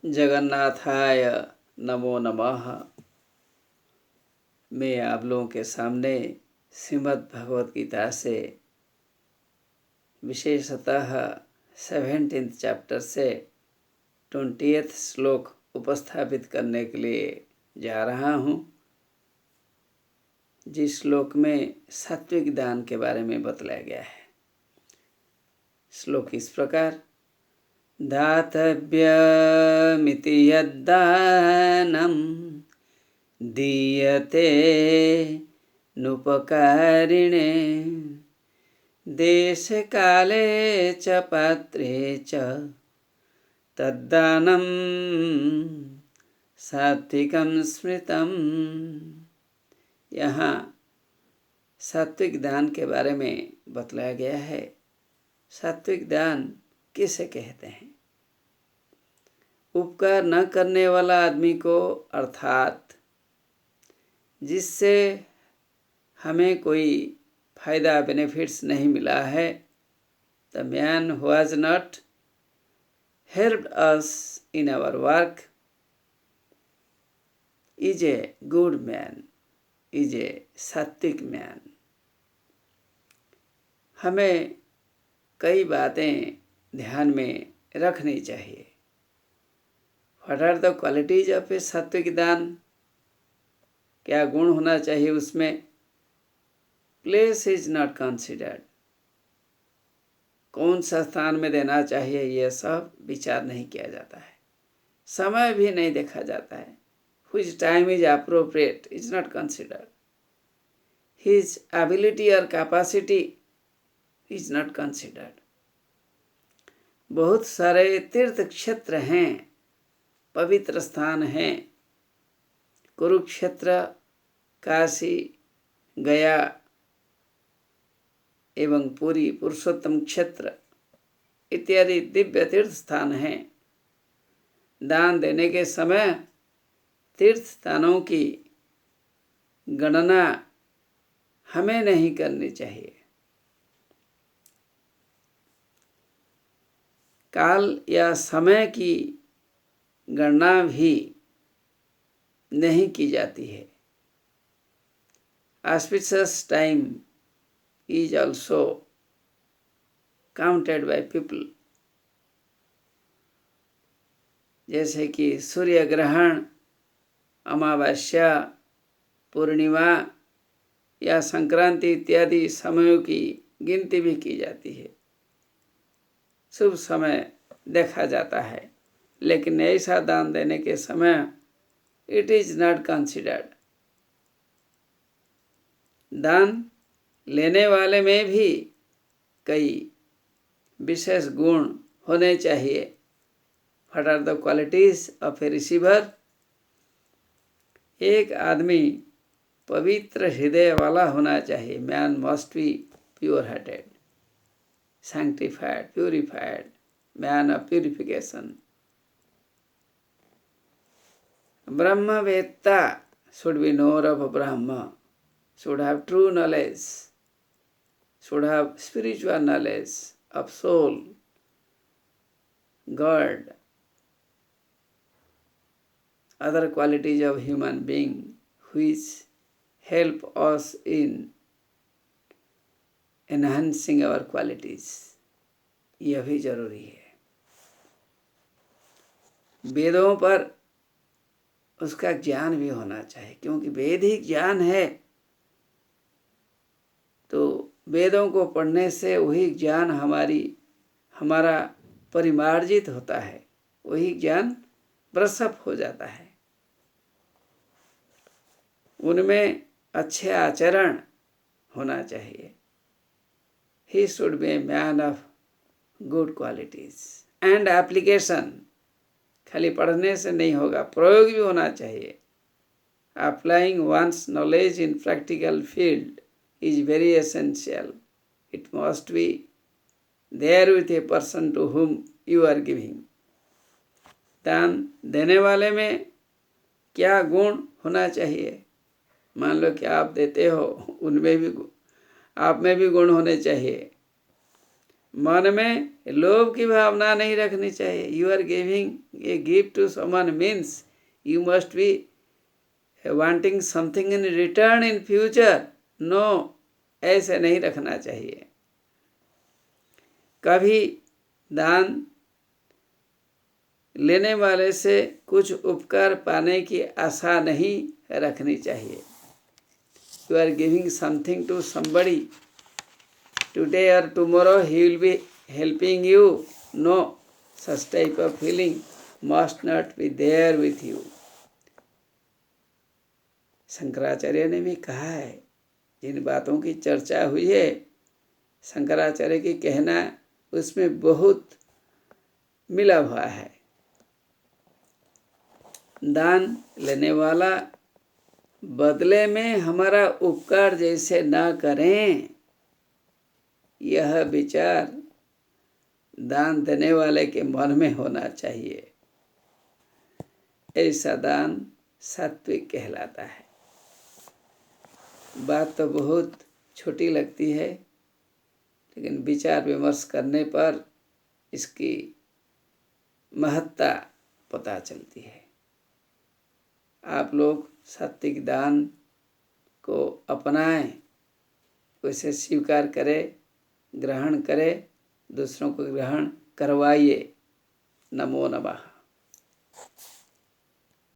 जगन्नाथाय नमो नमः। मैं आप लोगों के सामने श्रीमद् भगवत गीता से विशेषतः 17th चैप्टर से 20th श्लोक उपस्थापित करने के लिए जा रहा हूँ, जिस श्लोक में सात्विक दान के बारे में बतलाया गया है। श्लोक इस प्रकार: दातव्यमिति यद्दानं दीयते नुपकारिणे देशे काले च पात्रे च तद्दानं सात्विकं स्मृतम्। यहाँ सात्विक दान के बारे में बतलाया गया है। सात्विक दान किसे कहते हैं? उपकार न करने वाला आदमी को, अर्थात जिससे हमें कोई फायदा बेनिफिट्स नहीं मिला है। The man who has not helped us in our work is a good man, is a sattvic man. हमें कई बातें ध्यान में रखनी चाहिए। What are the qualities of a sattvic daan? क्या गुण होना चाहिए उसमें? Place is not considered. कौन सा स्थान में देना चाहिए, यह सब विचार नहीं किया जाता है। समय भी नहीं देखा जाता है। Which time is appropriate is not considered. His ability और कैपेसिटी इज नॉट कंसिडर्ड। बहुत सारे तीर्थ क्षेत्र हैं, पवित्र स्थान हैं। कुरुक्षेत्र, काशी, गया एवं पुरी, पुरुषोत्तम क्षेत्र इत्यादि दिव्य तीर्थ स्थान हैं। दान देने के समय तीर्थ स्थानों की गणना हमें नहीं करनी चाहिए। काल या समय की गणना भी नहीं की जाती है। Auspicious time is also counted by people। जैसे कि सूर्य ग्रहण, अमावस्या, पूर्णिमा या संक्रांति इत्यादि समयों की गिनती भी की जाती है। शुभ समय देखा जाता है, लेकिन ऐसा दान देने के समय इट इज नॉट कंसिडर्ड। दान लेने वाले में भी कई विशेष गुण होने चाहिए। What are the qualities of a receiver? एक आदमी पवित्र हृदय वाला होना चाहिए। Man must be pure hearted, sanctified, purified, man of purification। ब्रह्मवेत्ता should be knower of Brahma, should have true knowledge, should have spiritual knowledge of soul, God, other qualities of human being which help us in enhancing our qualities। यह भी जरूरी है। वेदों पर उसका ज्ञान भी होना चाहिए, क्योंकि वेद ही ज्ञान है। तो वेदों को पढ़ने से वही ज्ञान हमारा परिमार्जित होता है, वही ज्ञान ब्रशअप हो जाता है। उनमें अच्छे आचरण होना चाहिए। He should be a man of good qualities and application। खाली पढ़ने से नहीं होगा, प्रयोग भी होना चाहिए। Applying one's knowledge in practical field is very essential। It must be there with a person to whom you are giving। दान देने वाले में क्या गुण होना चाहिए? मान लो कि आप देते हो, उनमें भी आप में भी गुण होने चाहिए। मन में लोभ की भावना नहीं रखनी चाहिए। You are giving a gift to someone means you must be wanting something in return in future. No, ऐसे नहीं रखना चाहिए। कभी दान लेने वाले से कुछ उपकार पाने की आशा नहीं रखनी चाहिए। You are giving something to somebody today or tomorrow he will be helping you. No, such type of feeling must not be there with you. Shankaracharya ने भी कहा है, जिन बातों की चर्चा हुई है, शंकराचार्य की कहना उसमें बहुत मिला हुआ है। दान लेने वाला बदले में हमारा उपकार जैसे ना करें, यह विचार दान देने वाले के मन में होना चाहिए। ऐसा दान सात्विक कहलाता है। बात तो बहुत छोटी लगती है, लेकिन विचार विमर्श करने पर इसकी महत्ता पता चलती है। आप लोग सात्विक दान को अपनाएं, उसे स्वीकार करें, ग्रहण करें, दूसरों को ग्रहण करवाइए। नमो नमः।